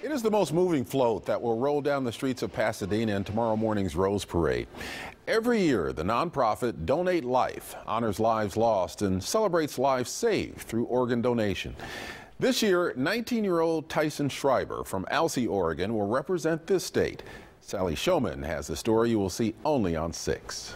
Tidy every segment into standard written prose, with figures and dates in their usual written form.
It is the most moving float that will roll down the streets of Pasadena in tomorrow morning's Rose Parade. Every year, the nonprofit Donate Life honors lives lost and celebrates lives saved through organ donation. This year, 19-year-old Tyson Schreiber from Alsea, Oregon will represent this state. Sally Showman has the story you will see only on 6.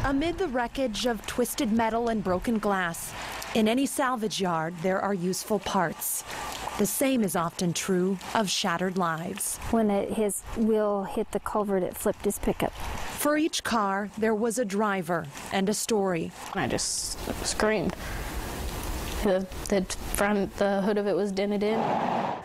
Amid the wreckage of twisted metal and broken glass, in any salvage yard there are useful parts. The same is often true of shattered lives. When his wheel hit the culvert, it flipped his pickup. For each car, there was a driver and a story. I just screamed. The hood of it was dented in.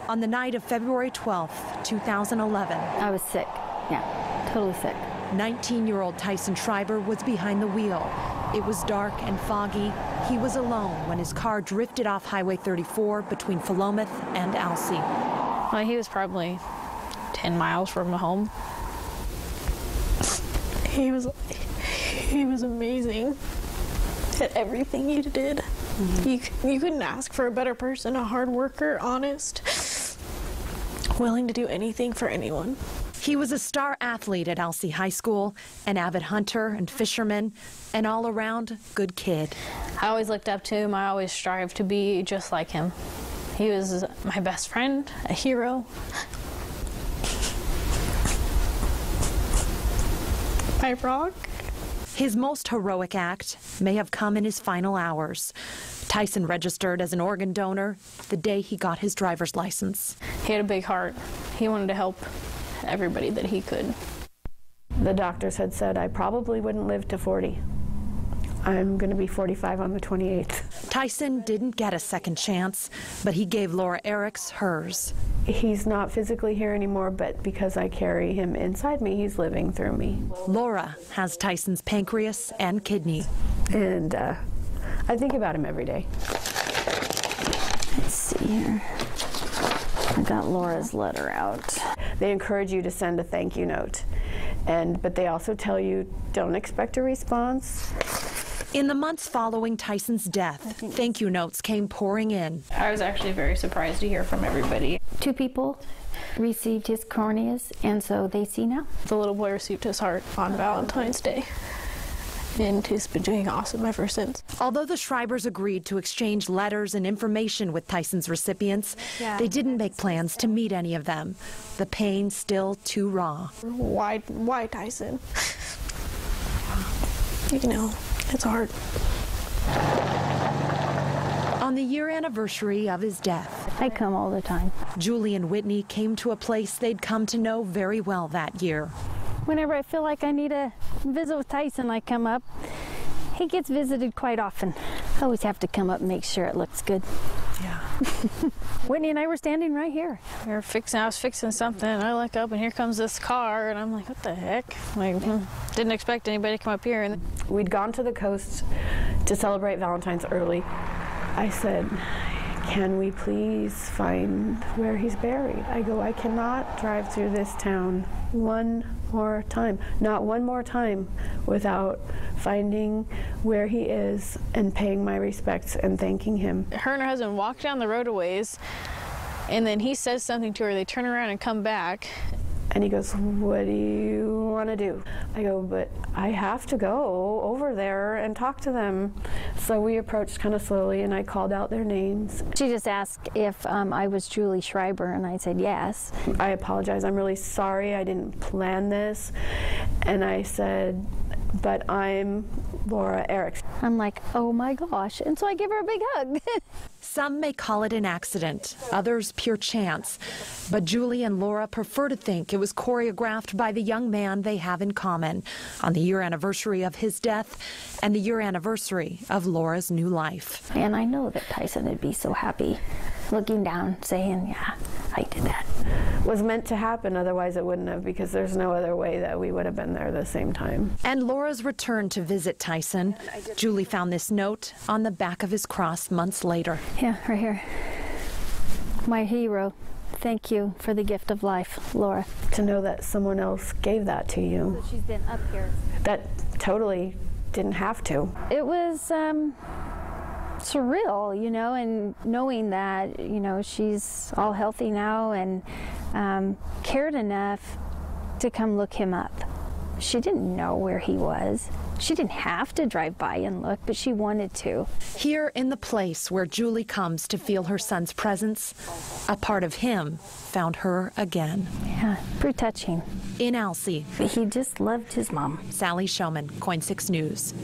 On the night of February 12th, 2011. I was sick. Yeah, totally sick. 19-year-old Tyson Schreiber was behind the wheel. It was dark and foggy. He was alone when his car drifted off Highway 34 between Philomath and Alsea. Well, he was probably 10 miles from home. He was amazing at everything he did. Mm-hmm. You couldn't ask for a better person, a hard worker, honest, willing to do anything for anyone. He was a star athlete at Alsea High School, an avid hunter and fisherman, an all-around good kid. I always looked up to him. I always strived to be just like him. He was my best friend, a hero. My rock. His most heroic act may have come in his final hours. Tyson registered as an organ donor the day he got his driver's license. He had a big heart. He wanted to help everybody that he could. The doctors had said I probably wouldn't live to 40. I'm going to be 45 on the 28th. Tyson didn't get a second chance, but he gave Laura Eriks hers. He's not physically here anymore, but because I carry him inside me, he's living through me. Laura has Tyson's pancreas and kidney. And I think about him every day. Let's see here. I got Laura's letter out. They encourage you to send a thank you note, but they also tell you don't expect a response. In the months following Tyson's death, thank you notes came pouring in. I was actually very surprised to hear from everybody. 2 people received his corneas, and so they see now. The little boy received his heart on Valentine's Day, and he's been doing awesome ever since. Although the Schreibers agreed to exchange letters and information with Tyson's recipients, they didn't make plans to meet any of them. The pain still too raw. Why Tyson? You know, it's hard. On the year anniversary of his death, I come all the time. Julie and Whitney came to a place they'd come to know very well that year. Whenever I feel like I need a visit with Tyson, I come up. He gets visited quite often. I always have to come up and make sure it looks good. Yeah. Whitney and I were standing right here. I was fixing something, and I look up, and here comes this car, and I'm like, what the heck? Didn't expect anybody to come up here. And we'd gone to the coast to celebrate Valentine's early. I said, can we please find where he's buried? I go, I cannot drive through this town one more time, not one more time, without finding where he is and paying my respects and thanking him. Her and her husband walk down the road a ways, and then he says something to her. They turn around and come back. And he goes, what do you want to do? I go, but I have to go over there and talk to them. So we approached kind of slowly, and I called out their names. She just asked if I was Julie Schreiber, and I said yes. I apologize. I'm really sorry. I didn't plan this. And I said, but I'm Laura Eriks. I'm like, oh my gosh. And so I give her a big hug. Some may call it an accident, others pure chance. But Julie and Laura prefer to think it was choreographed by the young man they have in common on the year anniversary of his death and the year anniversary of Laura's new life. And I know that Tyson would be so happy looking down, saying, yeah, I did that. Was meant to happen, otherwise it wouldn't have, because there's no other way that we would have been there the same time. And Laura's return to visit Tyson. Julie found this note on the back of his cross months later. Yeah, right here. My hero. Thank you for the gift of life, Laura. To know that someone else gave that to you. So she's been up here. That totally didn't have to. It was surreal, you know, and knowing that, you know, she's all healthy now and cared enough to come look him up. She didn't know where he was. She didn't have to drive by and look, but she wanted to. Here in the place where Julie comes to feel her son's presence, a part of him found her again. Yeah, pretty touching. In Alsea, He just loved his mom. Sally Showman, KOIN 6 News.